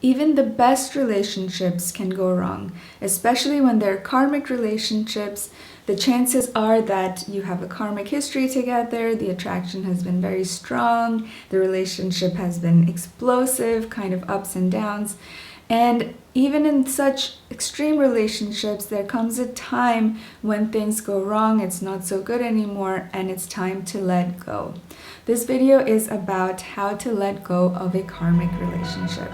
Even the best relationships can go wrong, especially when they're karmic relationships. The chances are that you have a karmic history together, the attraction has been very strong, the relationship has been explosive, kind of ups and downs. And even in such extreme relationships, there comes a time when things go wrong, it's not so good anymore, and it's time to let go. This video is about how to let go of a karmic relationship.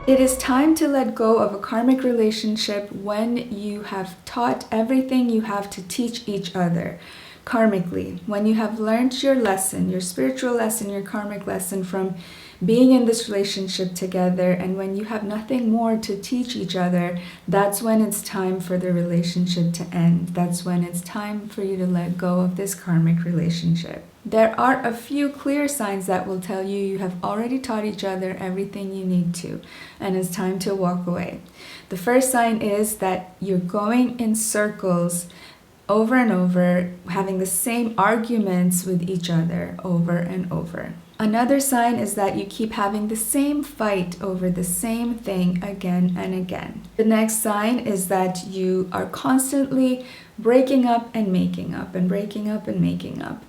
It is time to let go of a karmic relationship when you have taught everything you have to teach each other karmically. When you have learned your lesson, your spiritual lesson, your karmic lesson from being in this relationship together, and when you have nothing more to teach each other, that's when it's time for the relationship to end. That's when it's time for you to let go of this karmic relationship. There are a few clear signs that will tell you you have already taught each other everything you need to, and it's time to walk away. The first sign is that you're going in circles over and over, having the same arguments with each other over and over. Another sign is that you keep having the same fight over the same thing again and again. The next sign is that you are constantly breaking up and making up and breaking up and making up.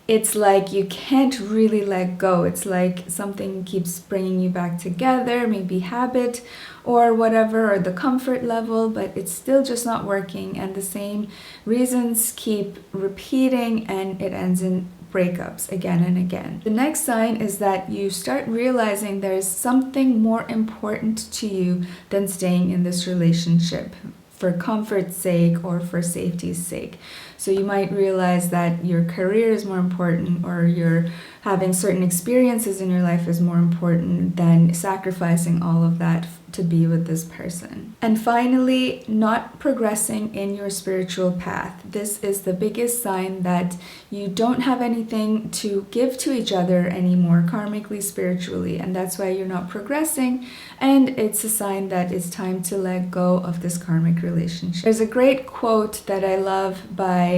It's like you can't really let go. It's like something keeps bringing you back together, maybe habit or whatever, or the comfort level, but it's still just not working, and the same reasons keep repeating, and it ends in breakups again and again. The next sign is that you start realizing there's something more important to you than staying in this relationship for comfort's sake or for safety's sake. So you might realize that your career is more important, or you're having certain experiences in your life is more important than sacrificing all of that to be with this person. And finally, not progressing in your spiritual path. This is the biggest sign that you don't have anything to give to each other anymore, karmically, spiritually, and that's why you're not progressing, and it's a sign that it's time to let go of this karmic relationship. There's a great quote that I love by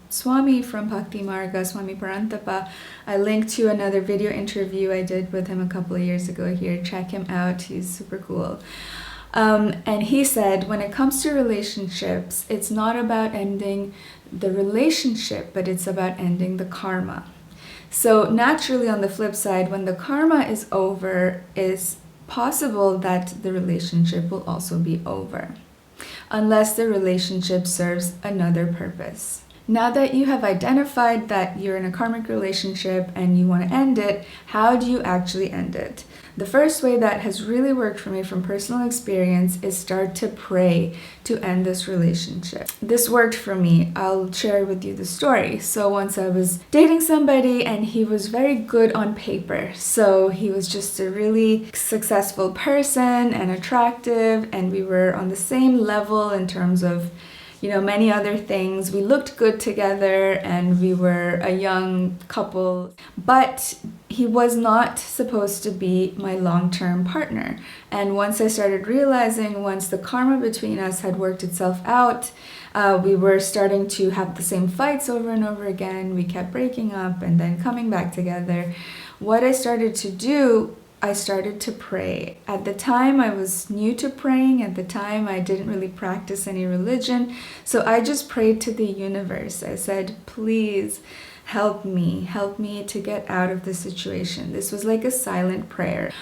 Swami from Bhakti Marga, Swami Parantapa. I linked to another video interview I did with him a couple of years ago here. Check him out, he's super cool. And he said, when it comes to relationships, it's not about ending the relationship, but it's about ending the karma. So naturally, on the flip side, when the karma is over, it's possible that the relationship will also be over, unless the relationship serves another purpose. Now that you have identified that you're in a karmic relationship and you want to end it, how do you actually end it? The first way that has really worked for me from personal experience is start to pray to end this relationship. This worked for me. I'll share with you the story. So once I was dating somebody, and he was very good on paper. So he was just a really successful person and attractive, and we were on the same level in terms of many other things. We looked good together, and we were a young couple, but he was not supposed to be my long-term partner. And once I started realizing, once the karma between us had worked itself out, we were starting to have the same fights over and over again. We kept breaking up and then coming back together. What I started to do, I started to pray. At the time, I was new to praying. At the time, I didn't really practice any religion. So I just prayed to the universe. I said, please help me to get out of this situation. This was like a silent prayer.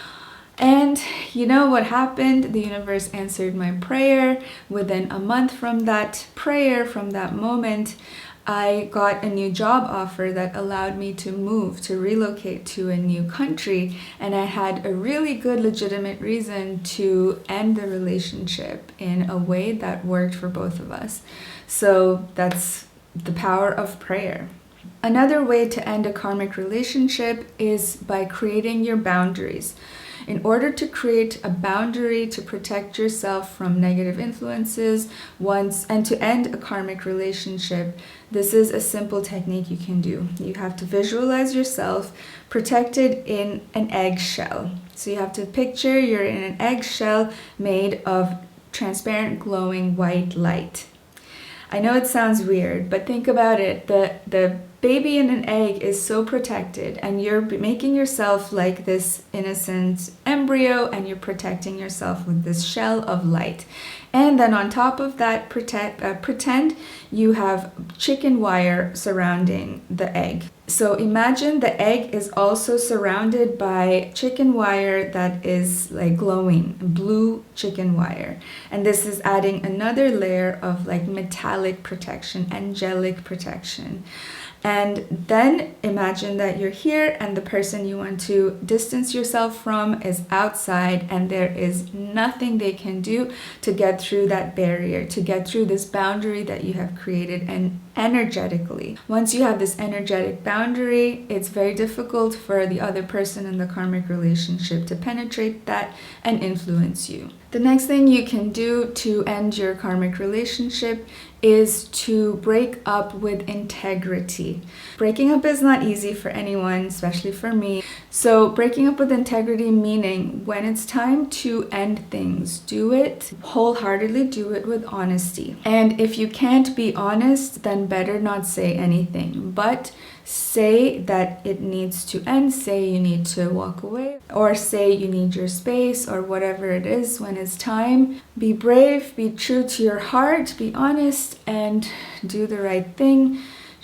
And you know what happened? The universe answered my prayer. Within a month from that prayer, from that moment, I got a new job offer that allowed me to move, to relocate to a new country, and I had a really good legitimate reason to end the relationship in a way that worked for both of us. So that's the power of prayer. Another way to end a karmic relationship is by creating your boundaries. In order to create a boundary to protect yourself from negative influences and to end a karmic relationship, this is a simple technique you can do. You have to visualize yourself protected in an eggshell. So you have to picture you're in an eggshell made of transparent glowing white light. I know it sounds weird, but think about it. The baby in an egg is so protected, and you're making yourself like this innocent embryo, and you're protecting yourself with this shell of light. And then on top of that, pretend you have chicken wire surrounding the egg. So imagine the egg is also surrounded by chicken wire that is like glowing, blue chicken wire. And this is adding another layer of like metallic protection, angelic protection. And then imagine that you're here and the person you want to distance yourself from is outside, and there is nothing they can do to get through that barrier, to get through this boundary that you have created. And energetically, once you have this energetic boundary, it's very difficult for the other person in the karmic relationship to penetrate that and influence you. The next thing you can do to end your karmic relationship is to break up with integrity. Breaking up is not easy for anyone, especially for me. So breaking up with integrity, meaning when it's time to end things, do it wholeheartedly, do it with honesty. And if you can't be honest, then better not say anything, but say that it needs to end, say you need to walk away, or say you need your space, or whatever it is when it's time. Be brave, be true to your heart, be honest, and do the right thing.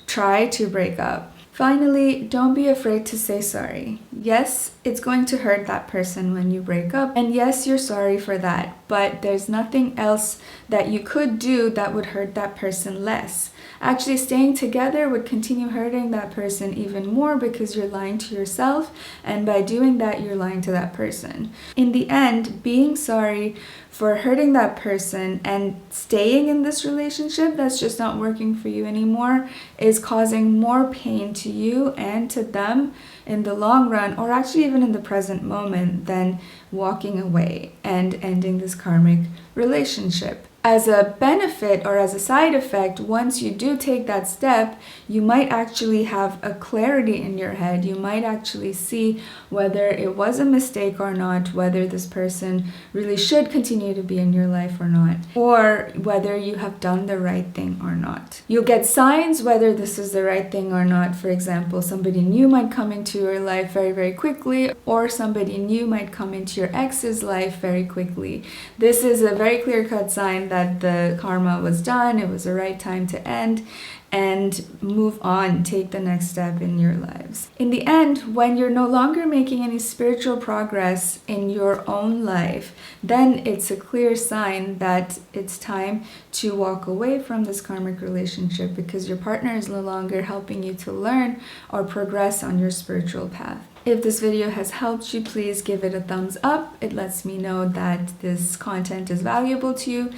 Try to break up. Finally, don't be afraid to say sorry. Yes, it's going to hurt that person when you break up, and yes, you're sorry for that, but there's nothing else that you could do that would hurt that person less. Actually, staying together would continue hurting that person even more because you're lying to yourself, and by doing that, you're lying to that person. In the end, being sorry for hurting that person and staying in this relationship that's just not working for you anymore is causing more pain to you and to them in the long run, or actually even in the present moment, than walking away and ending this karmic relationship. As a benefit or as a side effect, once you do take that step, you might actually have a clarity in your head. You might actually see whether it was a mistake or not, whether this person really should continue to be in your life or not, or whether you have done the right thing or not. You'll get signs whether this is the right thing or not. For example, somebody new might come into your life very, very quickly, or somebody new might come into your ex's life very quickly. This is a very clear-cut sign that the karma was done, it was the right time to end, and move on, take the next step in your lives. In the end, when you're no longer making any spiritual progress in your own life, then it's a clear sign that it's time to walk away from this karmic relationship, because your partner is no longer helping you to learn or progress on your spiritual path. If this video has helped you, please give it a thumbs up. It lets me know that this content is valuable to you.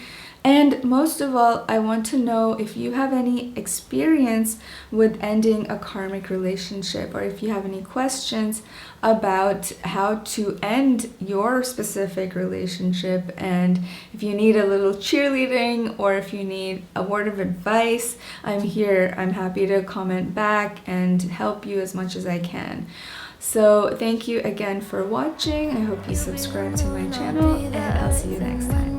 And most of all, I want to know if you have any experience with ending a karmic relationship, or if you have any questions about how to end your specific relationship, and if you need a little cheerleading or if you need a word of advice, I'm here. I'm happy to comment back and help you as much as I can. So thank you again for watching. I hope you subscribe to my channel, and I'll see you next time.